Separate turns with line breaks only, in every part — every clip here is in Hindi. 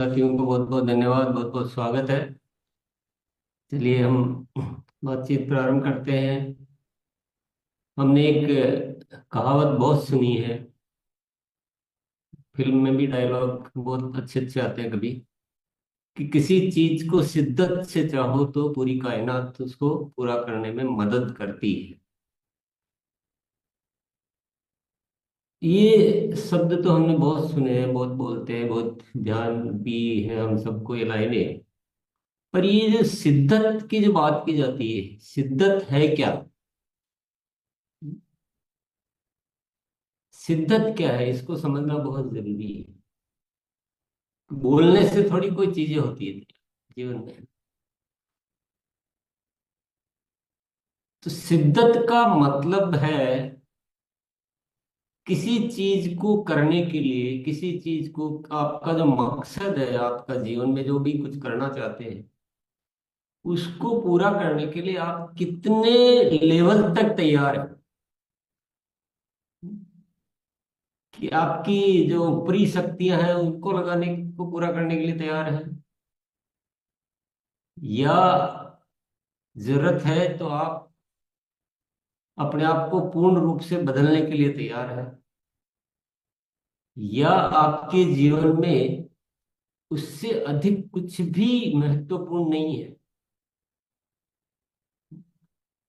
साथियों को बहुत बहुत धन्यवाद, बहुत बहुत स्वागत है। चलिए हम बातचीत प्रारंभ करते हैं। हमने एक कहावत बहुत सुनी है। फिल्म में भी डायलॉग बहुत अच्छे अच्छे आते हैं कभी, कि किसी चीज को शिद्दत से चाहो तो पूरी कायनात उसको पूरा करने में मदद करती है। ये शब्द तो हमने बहुत सुने हैं, बहुत बोलते हैं, बहुत ध्यान भी है हम सबको ये लाइनें। पर ये जो शिद्दत की जो बात की जाती है, शिद्दत है क्या? शिद्दत क्या है, इसको समझना बहुत जरूरी है। बोलने से थोड़ी कोई चीजें होती है जीवन में। तो शिद्दत का मतलब है किसी चीज को करने के लिए, किसी चीज को, आपका जो मकसद है, आपका जीवन में जो भी कुछ करना चाहते हैं, उसको पूरा करने के लिए आप कितने लेवल तक तैयार हैं। कि आपकी जो ऊपरी शक्तियां हैं उनको लगाने को पूरा करने के लिए तैयार हैं, या जरूरत है तो आप अपने आप को पूर्ण रूप से बदलने के लिए तैयार है, या आपके जीवन में उससे अधिक कुछ भी महत्वपूर्ण नहीं है।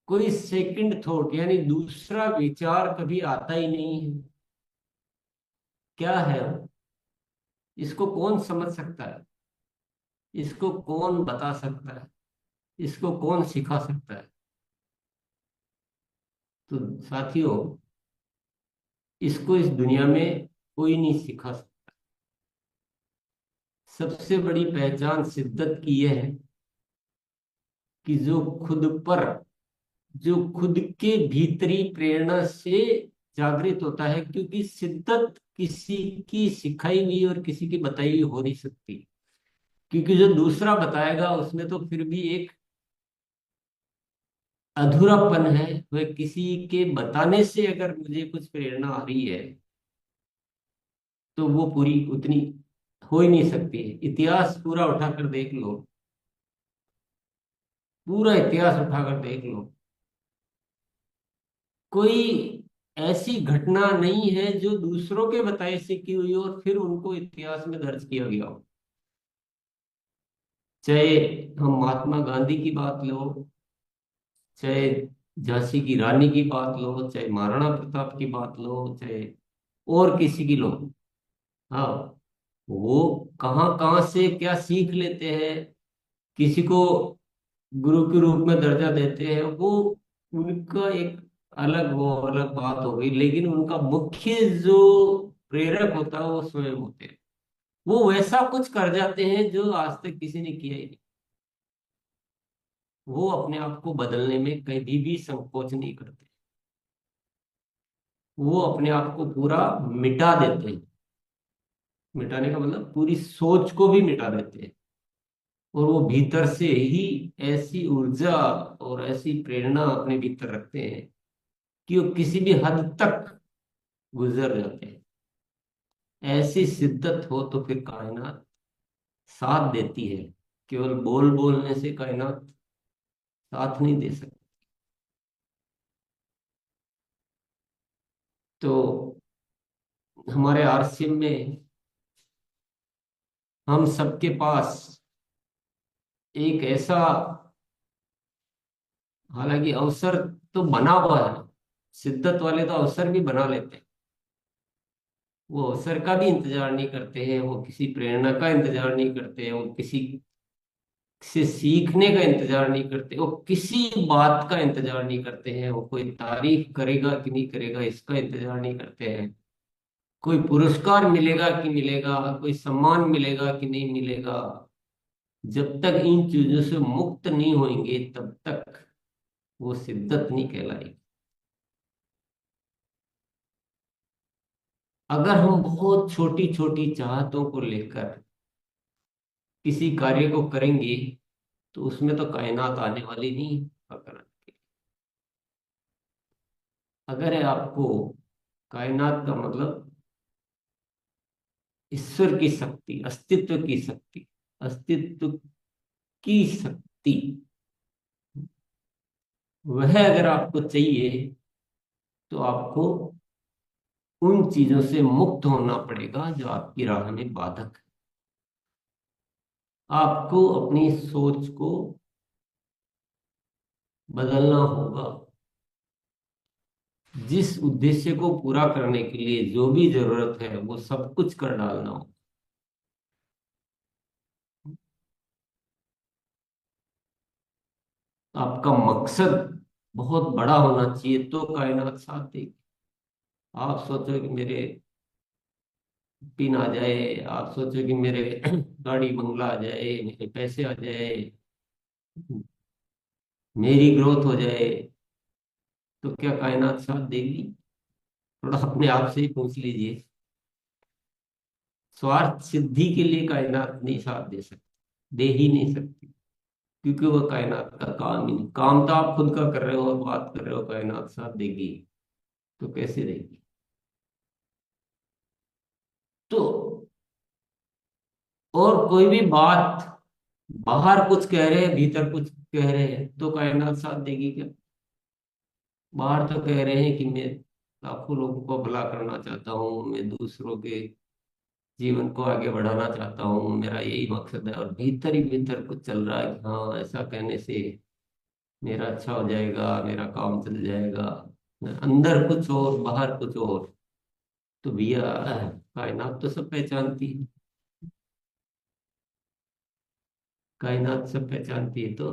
कोई सेकंड थॉट यानी दूसरा विचार कभी आता ही नहीं है। क्या है वो? इसको कौन समझ सकता है? इसको कौन बता सकता है? इसको कौन सिखा सकता है? तो साथियों, इसको इस दुनिया में कोई नहीं सिखा सकता। सबसे बड़ी पहचान शिद्दत की यह है कि जो खुद के भीतरी प्रेरणा से जागृत होता है, क्योंकि शिद्दत किसी की सिखाई हुई और किसी की बताई हुई हो नहीं सकती। क्योंकि जो दूसरा बताएगा उसमें तो फिर भी एक अधूरापन है। वह किसी के बताने से अगर मुझे कुछ प्रेरणा आ रही है तो वो पूरी उतनी हो ही नहीं सकती है। इतिहास पूरा उठाकर देख लो, पूरा इतिहास उठाकर देख लो, कोई ऐसी घटना नहीं है जो दूसरों के बताए से की हुई हो और फिर उनको इतिहास में दर्ज किया गया हो। चाहे हम महात्मा गांधी की बात लो, चाहे झांसी की रानी की बात लो, चाहे महाराणा प्रताप की बात लो, चाहे और किसी की लो। हाँ, वो कहाँ कहाँ से क्या सीख लेते हैं, किसी को गुरु के रूप में दर्जा देते हैं, वो उनका एक अलग, वो अलग बात हो गई। लेकिन उनका मुख्य जो प्रेरक होता है वो स्वयं होते हैं। वो वैसा कुछ कर जाते हैं जो आज तक किसी ने किया ही नहीं। वो अपने आप को बदलने में कभी भी संकोच नहीं करते। वो अपने आप को पूरा मिटा देते हैं। मिटाने का मतलब पूरी सोच को भी मिटा देते हैं। और वो भीतर से ही ऐसी ऊर्जा और ऐसी प्रेरणा अपने भीतर रखते हैं कि वो किसी भी हद तक गुजर जाते हैं। ऐसी शिद्दत हो तो फिर कायनात साथ देती है। केवल बोल बोलने से कायनात साथ नहीं दे सकती। तो हमारे आरसीएम में हम सबके पास एक ऐसा, हालांकि अवसर तो बना हुआ है। शिद्दत वाले तो अवसर भी बना लेते हैं। वो अवसर का भी इंतजार नहीं करते हैं, वो किसी प्रेरणा का इंतजार नहीं करते हैं, वो किसी से सीखने का इंतजार नहीं करते, वो किसी बात का इंतजार नहीं करते हैं, वो कोई तारीफ करेगा कि नहीं करेगा इसका इंतजार नहीं करते हैं, कोई पुरस्कार मिलेगा कि मिलेगा, कोई सम्मान मिलेगा कि नहीं मिलेगा। जब तक इन चीजों से मुक्त नहीं होंगे तब तक वो शिद्दत नहीं कहलाएगी। अगर हम बहुत छोटी छोटी चाहतों को लेकर किसी कार्य को करेंगे तो उसमें तो कायनात आने वाली नहीं है पकड़ के। अगर है आपको कायनात का मतलब ईश्वर की शक्ति, अस्तित्व की शक्ति, अस्तित्व की शक्ति, वह अगर आपको चाहिए तो आपको उन चीजों से मुक्त होना पड़ेगा जो आपकी राह में बाधक है। आपको अपनी सोच को बदलना होगा। जिस उद्देश्य को पूरा करने के लिए जो भी जरूरत है वो सब कुछ कर डालना होगा। आपका मकसद बहुत बड़ा होना चाहिए तो कायनात साथ देगी। आप सोचो कि मेरे पिन आ जाए, आप सोचो कि मेरे गाड़ी बंगला आ जाए, मेरे पैसे आ जाए, मेरी ग्रोथ हो जाए, तो क्या कायनात साथ देगी? थोड़ा अपने आप से ही पूछ लीजिए। स्वार्थ सिद्धि के लिए कायनात नहीं साथ दे सकती, दे ही नहीं सकती, क्योंकि वो कायनात का काम ही नहीं। काम तो आप खुद का कर रहे हो और बात कर रहे हो कायनात साथ देगी, तो कैसे देगी? तो और कोई भी बात, बाहर कुछ कह रहे हैं भीतर कुछ कह रहे हैं, तो कायनात साथ देगी क्या? बाहर तो कह रहे हैं कि मैं लाखों लोगों को भला करना चाहता हूँ, मैं दूसरों के जीवन को आगे बढ़ाना चाहता हूँ, मेरा यही मकसद है, और भीतर ही भीतर कुछ चल रहा है कि हाँ ऐसा कहने से मेरा अच्छा हो जाएगा, मेरा काम चल जाएगा। अंदर कुछ और बाहर कुछ और। तो भैया कायनात तो सब पहचानती है, कायनात सब पहचानती है, तो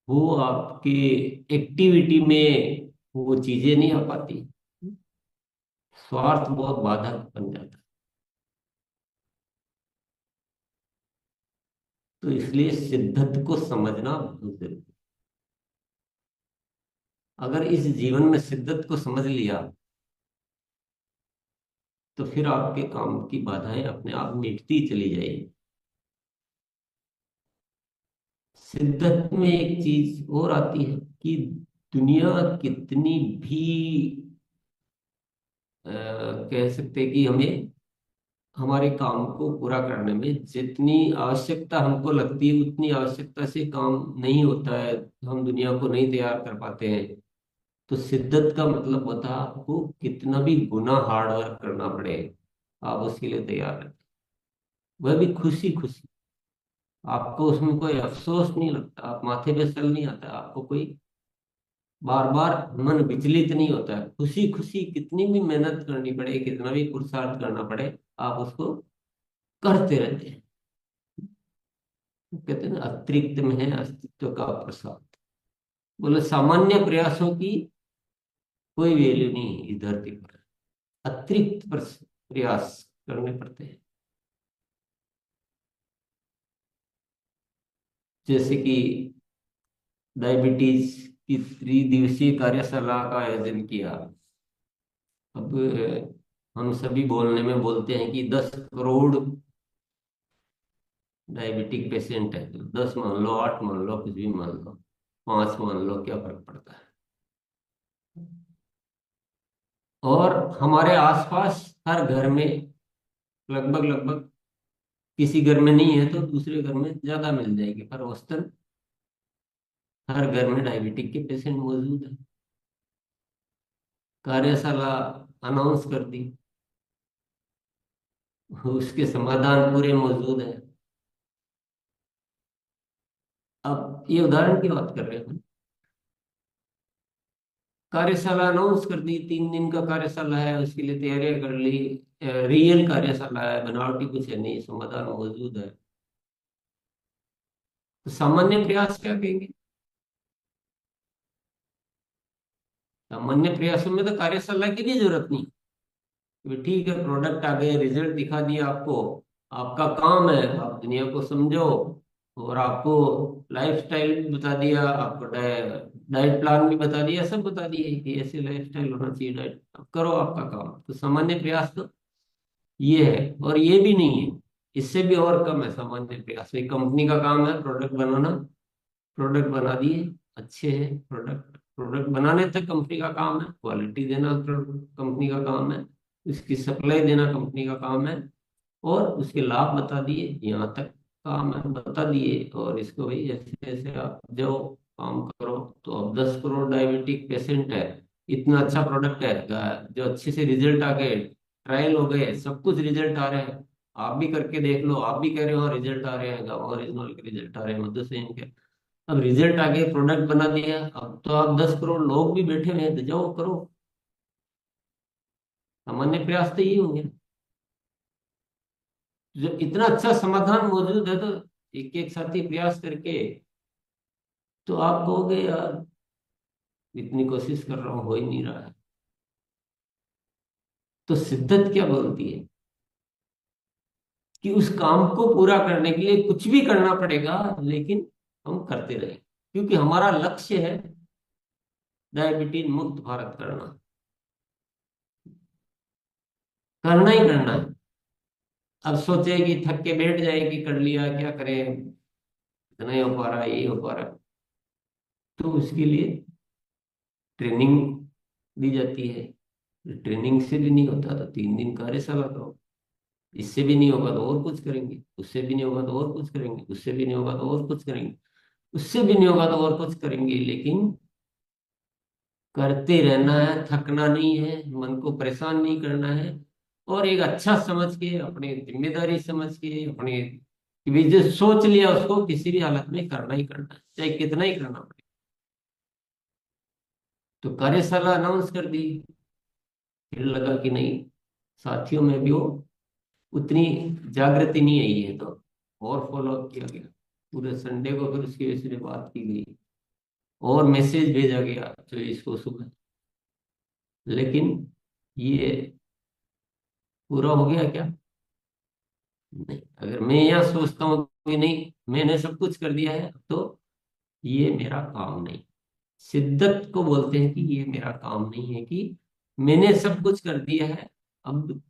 वो आपके एक्टिविटी में वो चीजें नहीं आ पाती। स्वार्थ बहुत बाधक बन जाता है। तो इसलिए शिद्दत को समझना बहुत जरूरी है। अगर इस जीवन में शिद्दत को समझ लिया तो फिर आपके काम की बाधाएं अपने आप मिटती चली जाएगी। शिद्दत में एक चीज और आती है कि दुनिया कितनी भी कह सकते हैं कि हमें हमारे काम को पूरा करने में जितनी आवश्यकता हमको लगती है उतनी आवश्यकता से काम नहीं होता है, हम दुनिया को नहीं तैयार कर पाते हैं। तो शिद्दत का मतलब होता है आपको कितना भी गुना हार्ड वर्क करना पड़े, आप उसके लिए तैयार हैं, वह भी खुशी खुशी। आपको उसमें कोई अफसोस नहीं लगता, आप माथे पे सर नहीं आता, आपको कोई बार बार मन विचलित नहीं होता है, खुशी खुशी कितनी भी मेहनत करनी पड़े, कितना भी पुरुषार्थ करना पड़े, आप उसको करते रहते हैं। कहते हैं ना, अतिरिक्त में है अस्तित्व का प्रसाद। बोले सामान्य प्रयासों की कोई वैल्यू नहीं है इस धरती पर, अतिरिक्त प्रयास करने पड़ते हैं। जैसे कि डायबिटीज की 3 दिवसीय कार्यशाला का आयोजन किया। अब हम सभी बोलने में बोलते हैं कि 10 करोड़ डायबिटिक पेशेंट है, तो 10 मान लो, 8 मान लो, कुछ भी मान लो, 5 मान लो, क्या फर्क पड़ता है? और हमारे आसपास हर घर में लगभग लगभग, किसी घर में नहीं है तो दूसरे घर में ज्यादा मिल जाएगी, पर औसतन हर घर में डायबिटिक के पेशेंट मौजूद है। कार्यशाला अनाउंस कर दी, उसके समाधान पूरे मौजूद है। अब ये उदाहरण की बात कर रहे हैं। कार्यशाला अनाउंस कर दी, 3 दिन का कार्यशाला है, उसके लिए तैयारियां कर ली। रियल कार्यशाला है, बनावटी कुछ है नहीं, समाधान मौजूद है। तो सामान्य प्रयास क्या कहेंगे? सामान्य प्रयासों में तो कार्यशाला की भी जरूरत नहीं। तो ठीक है, प्रोडक्ट आ गए, रिजल्ट दिखा दिया आपको, आपका काम है आप दुनिया को समझो, और आपको लाइफस्टाइल भी बता दिया, आपको डाइट प्लान भी बता दिया, सब बता दिया कि ऐसे लाइफस्टाइल होना चाहिए, डाइट अब करो आपका काम। तो सामान्य प्रयास तो ये है, और ये भी नहीं है, इससे भी और कम है सामान्य प्रयास। एक कंपनी का काम है प्रोडक्ट बनाना, प्रोडक्ट बना दिए, अच्छे हैं प्रोडक्ट, प्रोडक्ट बनाने तक कंपनी का काम है, क्वालिटी देना कंपनी का काम है, इसकी सप्लाई देना कंपनी का काम है, और उसके लाभ बता दिए, यहाँ तक काम है बता दिए, और इसको भाई ऐसे ऐसे आप जाओ काम करो। तो अब 10 करोड़ डायबिटिक पेशेंट है, इतना अच्छा प्रोडक्ट है, जो अच्छे से रिजल्ट आ गए, ट्रायल हो गए, सब कुछ रिजल्ट आ रहे हैं। आप भी करके देख लो, आप भी कह रहे हो रिजल्ट आ रहे हैं, गाँव ओरिजिनल के रिजल्ट आ रहे हैं, मधुसेन के। अब रिजल्ट आ गए, प्रोडक्ट बना दिया, अब तो आप 10 करोड़ लोग भी बैठे हुए हैं, तो जाओ करो। सामान्य प्रयास तो ये होंगे। जब इतना अच्छा समाधान मौजूद है, तो एक एक साथी प्रयास करके, तो आप कहोगे यार इतनी कोशिश कर रहा हूं, हो ही नहीं रहा है। तो शिद्दत क्या बोलती है कि उस काम को पूरा करने के लिए कुछ भी करना पड़ेगा, लेकिन हम करते रहें, क्योंकि हमारा लक्ष्य है डायबिटीज मुक्त भारत करना। करना ही करना है। अब सोचे कि थक के बैठ जाए कि कर लिया, क्या करें, इतना ही हो पा रहा है, यही हो पा रहा है। तो उसके लिए ट्रेनिंग दी जाती है। ट्रेनिंग से भी नहीं होता तो 3 दिन कार्यशाला करो। इससे भी नहीं होगा तो और कुछ करेंगे, उससे भी नहीं होगा तो और कुछ करेंगे, उससे भी नहीं होगा तो और कुछ करेंगे, उससे भी नहीं होगा तो और कुछ करेंगे, लेकिन करते रहना है, थकना नहीं है, मन को परेशान नहीं करना है। और एक अच्छा समझ के, अपनी जिम्मेदारी समझ के, अपने कि भी जो सोच लिया उसको किसी भी हालत में करना ही करना है, चाहे कितना ही करना पड़े। तो कार्यशाला अनाउंस कर दी, फिर लगा कि नहीं, साथियों में भी वो उतनी जागृति नहीं आई है, तो और फॉलो अप किया गया। पूरे संडे को फिर उसकी वजह से बात की गई, और मैसेज भेजा गया जो इसको सुबह। लेकिन ये पूरा हो गया क्या? नहीं। अगर मैं यहाँ सोचता हूँ कि नहीं मैंने सब कुछ कर दिया है, तो ये मेरा काम नहीं। शिद्दत को बोलते हैं कि ये मेरा काम नहीं है कि मैंने सब कुछ कर दिया है, अब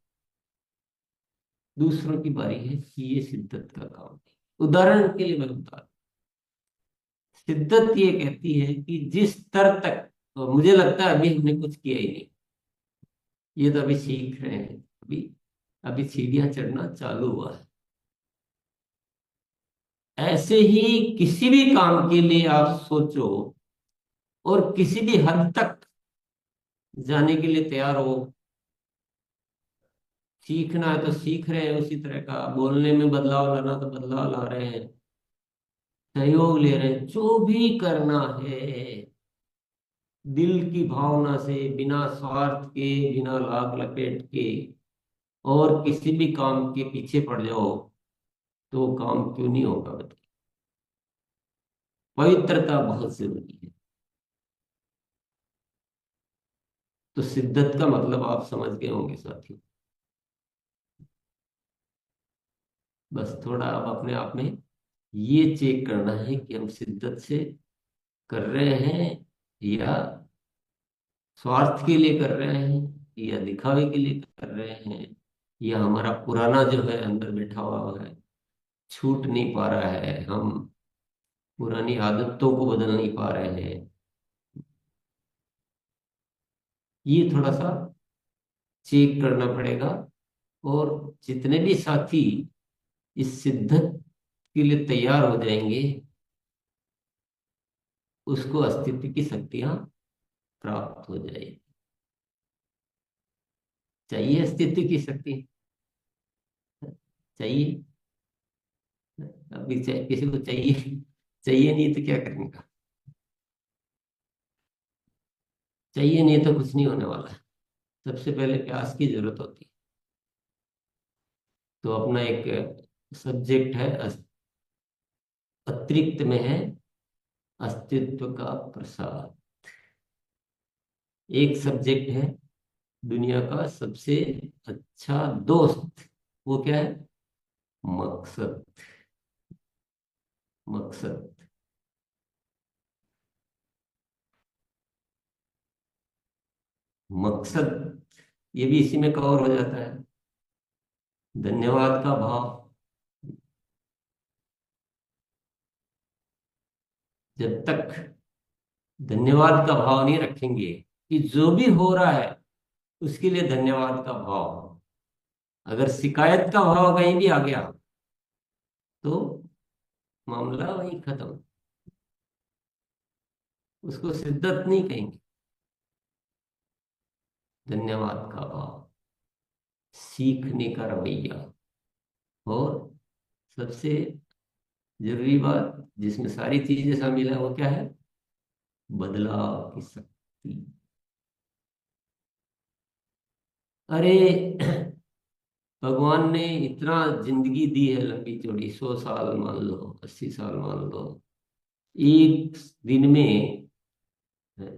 दूसरों की बारी है, कि ये शिद्दत का काम नहीं। उदाहरण के लिए मैं बता रहा हूं। शिद्दत ये कहती है कि जिस स्तर तक, तो मुझे लगता है अभी हमने कुछ किया ही नहीं, ये तो अभी सीख रहे हैं, अभी अभी सीढ़ियां चढ़ना चालू हुआ है। ऐसे ही किसी भी काम के लिए आप सोचो, और किसी भी हद तक जाने के लिए तैयार हो। सीखना है तो सीख रहे हैं, उसी तरह का बोलने में बदलाव लाना तो बदलाव ला रहे हैं, सहयोग ले रहे हैं, जो भी करना है दिल की भावना से, बिना स्वार्थ के, बिना लाग लपेट के, और किसी भी काम के पीछे पड़ जाओ तो काम क्यों नहीं होगा बताइए। पवित्रता बहुत जरूरी है। तो शिद्दत का मतलब आप समझ गए होंगे साथियों। बस थोड़ा अब अपने आप में ये चेक करना है कि हम शिद्दत से कर रहे हैं, या स्वार्थ के लिए कर रहे हैं, या दिखावे के लिए कर रहे हैं, या हमारा पुराना जो है अंदर बैठा हुआ है, छूट नहीं पा रहा है, हम पुरानी आदतों को बदल नहीं पा रहे हैं। ये थोड़ा सा चेक करना पड़ेगा। और जितने भी साथी इस शिद्दत के लिए तैयार हो जाएंगे, उसको अस्तित्व की शक्तियां प्राप्त हो जाएगी। चाहिए अस्तित्व की शक्ति? चाहिए? अभी चाहिए, किसी को चाहिए? चाहिए नहीं तो क्या करेंगे? चाहिए नहीं तो कुछ नहीं होने वाला है। सबसे पहले प्यास की जरूरत होती है। तो अपना एक सब्जेक्ट है, अतिरिक्त में है अस्तित्व का प्रसाद। एक सब्जेक्ट है दुनिया का सबसे अच्छा दोस्त, वो क्या है? मकसद। मकसद। मकसद ये भी इसी में कवर हो जाता है। धन्यवाद का भाव। जब तक धन्यवाद का भाव नहीं रखेंगे कि जो भी हो रहा है उसके लिए धन्यवाद का भाव, अगर शिकायत का भाव कहीं भी आ गया तो मामला वही खत्म। उसको शिद्दत नहीं कहेंगे। धन्यवाद का भाव, सीखने का रवैया, और सबसे जरूरी बात जिसमें सारी चीजें शामिल है वो क्या है? बदलाव की शक्ति। अरे भगवान ने इतना जिंदगी दी है लंबी चौड़ी, 100 साल मान लो, 80 साल मान लो। एक दिन में,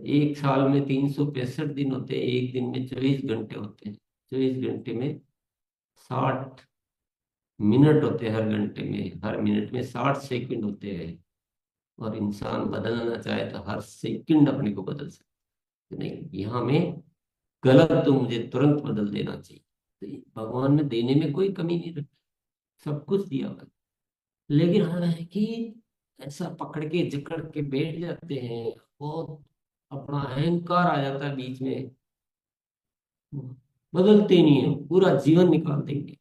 एक साल में 365 दिन होते हैं, एक दिन में 24 घंटे होते हैं। 24 घंटे में 60 मिनट होते हैं, हर घंटे में, हर मिनट में 60 सेकंड होते हैं। और इंसान बदलना चाहे तो हर सेकंड अपने को बदल सकता है। नहीं, यहाँ में गलत तो मुझे तुरंत बदल देना चाहिए। तो ये भगवान ने देने में कोई कमी नहीं रखी, सब कुछ दिया हुआ है। लेकिन हाँ है कि ऐसा पकड़ के जकड़ के बैठ जाते हैं, बहुत अपना अहंकार आ जाता है बीच में, बदलते नहीं है, पूरा जीवन निकाल देंगे।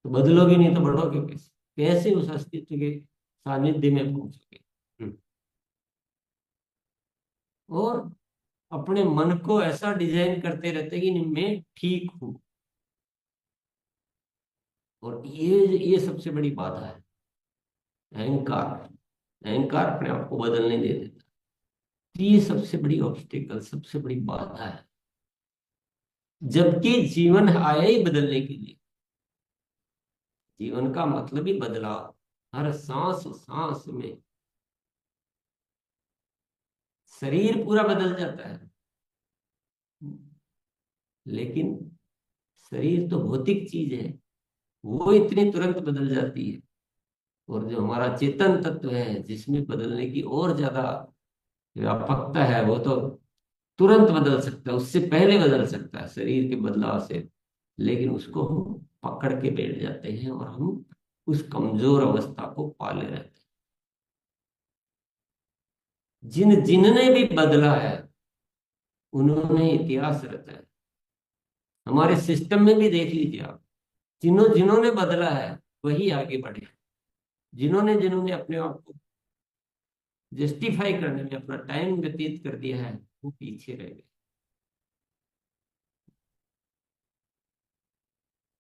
तो बदलोगे नहीं तो बढ़ोगे कैसे? कैसे उस अस्तित्व के सानिध्य में पहुंचोगे? हम्म। और अपने मन को ऐसा डिजाइन करते रहते कि नहीं, मैं ठीक हूं। और ये सबसे बड़ी बाधा है, अहंकार। अहंकार अपने आप को बदलने दे देता है। ये सबसे बड़ी ऑब्स्टिकल, सबसे बड़ी बाधा है। जबकि जीवन आया ही बदलने के लिए। जीवन का मतलब ही बदलाव, हर सांस सांस में शरीर पूरा बदल जाता है। लेकिन शरीर तो भौतिक चीज है, वो इतनी तुरंत बदल जाती है। और जो हमारा चेतन तत्व है जिसमें बदलने की और ज्यादा व्यापकता है, वो तो तुरंत बदल सकता है, उससे पहले बदल सकता है शरीर के बदलाव से। लेकिन उसको हम पकड़ के बैठ जाते हैं और हम उस कमजोर अवस्था को पाले रहते हैं। जिनने भी बदला है उन्होंने इतिहास रचा है। हमारे सिस्टम में भी देख लीजिए आप, जिन्होंने बदला है वही आगे बढ़े। जिन्होंने जिन्होंने अपने आप को जस्टिफाई करने में अपना टाइम व्यतीत कर दिया है, वो पीछे रह गए।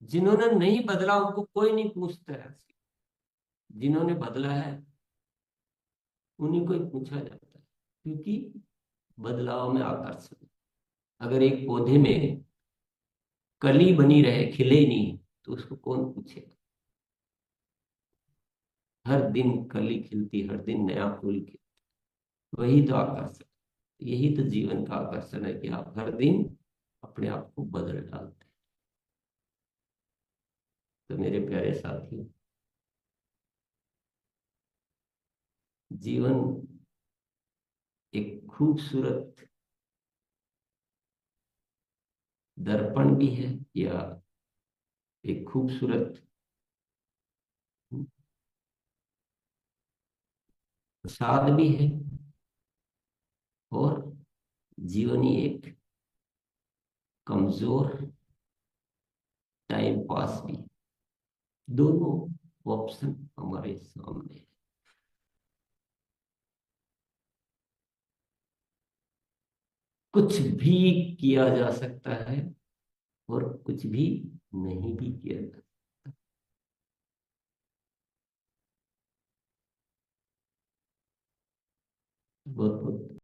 जिन्होंने नहीं बदला उनको कोई नहीं पूछता है। जिन्होंने बदला है उन्हीं को ही पूछा जाता है, क्योंकि बदलाव में आकर्षण। अगर एक पौधे में कली बनी रहे, खिले नहीं, तो उसको कौन पूछेगा? हर दिन कली खिलती, हर दिन नया फूल खिलता, वही तो आकर्षण। यही तो जीवन का आकर्षण है कि आप हर दिन अपने आप को बदल डालते हैं। तो मेरे प्यारे साथियों, जीवन एक खूबसूरत दर्पण भी है, या एक खूबसूरत प्रसाद भी है, और जीवन ही एक कमजोर टाइम पास भी है। दोनों ऑप्शन हमारे सामने है। कुछ भी किया जा सकता है और कुछ भी नहीं भी किया जा सकता। बहुत बहुत